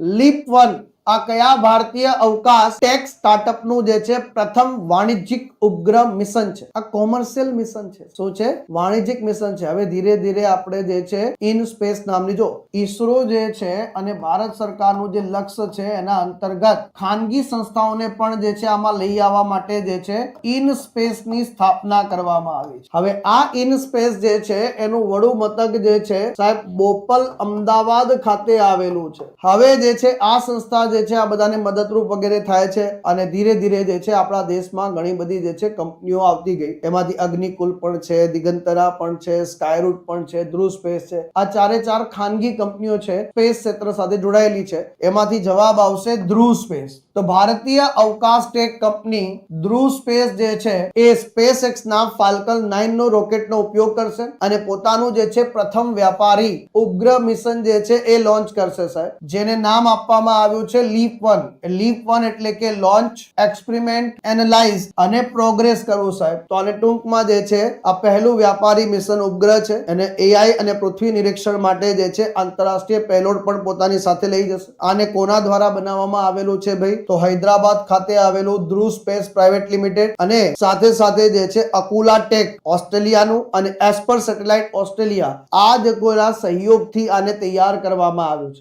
Leap 1 આ કયા ભારતીય અવકાશ ટેક સ્ટાર્ટઅપ નું જે છે પ્રથમ વાણિજ્યિક ઉપગ્રહ મિશન છે? આ કોમર્શિયલ મિશન છે. શું છે? વાણિજ્યિક મિશન છે. હવે ધીરે ધીરે આપણે જે છે ઇન સ્પેસ નામની, જો ઈસરો જે છે અને ભારત સરકારનું જે લક્ષ્ય છે એના અંતર્ગત ખાનગી સંસ્થાઓને પણ જે છે આમાં લઈ આવવા માટે જે છે ઇન સ્પેસ ની સ્થાપના કરવામાં આવી છે. હવે આ ઇન સ્પેસ જે છે એનું વડું મથક જે છે સાહેબ બોપલ અમદાવાદ ખાતે આવેલું છે. હવે જે છે આ સંસ્થા જે છે આ બધાને મદદરૂપ વગેરે થાય છે અને ધીરે ધીરે જે છે આપણા દેશમાં ઘણી બધી જે છે કંપનીઓ આવતી ગઈ. એમાંથી અગ્નિકુલ પણ છે, દિગંતરા પણ છે, સ્કાયરૂટ પણ છે, ધ્રુવ સ્પેસ છે. આ ચારે ચાર ખાનગી કંપનીઓ છે સ્પેસ ક્ષેત્ર સાથે જોડાયેલી છે. એમાંથી જવાબ આવશે ધ્રુવ સ્પેસ. તો ભારતીય અવકાશ ટેક કંપની ધ્રુવ સ્પેસ જે છે એ સ્પેસ એક્સ ના ફાલ્કન 9 નો રોકેટનો ઉપયોગ કરશે અને પોતાનું જે છે પ્રથમ વ્યાપારી ઉપગ્રહ મિશન જે છે એ લોન્ચ કરશે સાહેબ, જેને નામ આપવામાં આવ્યું છે લીપ 1. લીપ 1 એટલે કે લોન્ચ, એક્સપેરિમેન્ટ, એનાલાઇઝ અને પ્રોગ્રેસ કરવું સાહેબ. તો આને ટૂંકમાં જે છે આ પહેલું વ્યાપારી મિશન ઉપગ્રહ છે અને એઆઈ અને પૃથ્વી નિરીક્ષણ માટે જે છે આંતરરાષ્ટ્રીય પેલોડ પણ પોતાની સાથે લઈ જશે. આને કોના દ્વારા બનાવવામાં આવેલું છે ભાઈ? તો હૈદરાબાદ ખાતે આવેલું ધ્રુવ સ્પેસ પ્રાઇવેટ લિમિટેડ અને સાથે સાથે જે છે અકુલા ટેક ઓસ્ટ્રેલિયાનું અને એસ્પર સેટેલાઇટ ઓસ્ટ્રેલિયા, આ જ કોઈના સહયોગથી આને તૈયાર કરવામાં આવ્યું છે.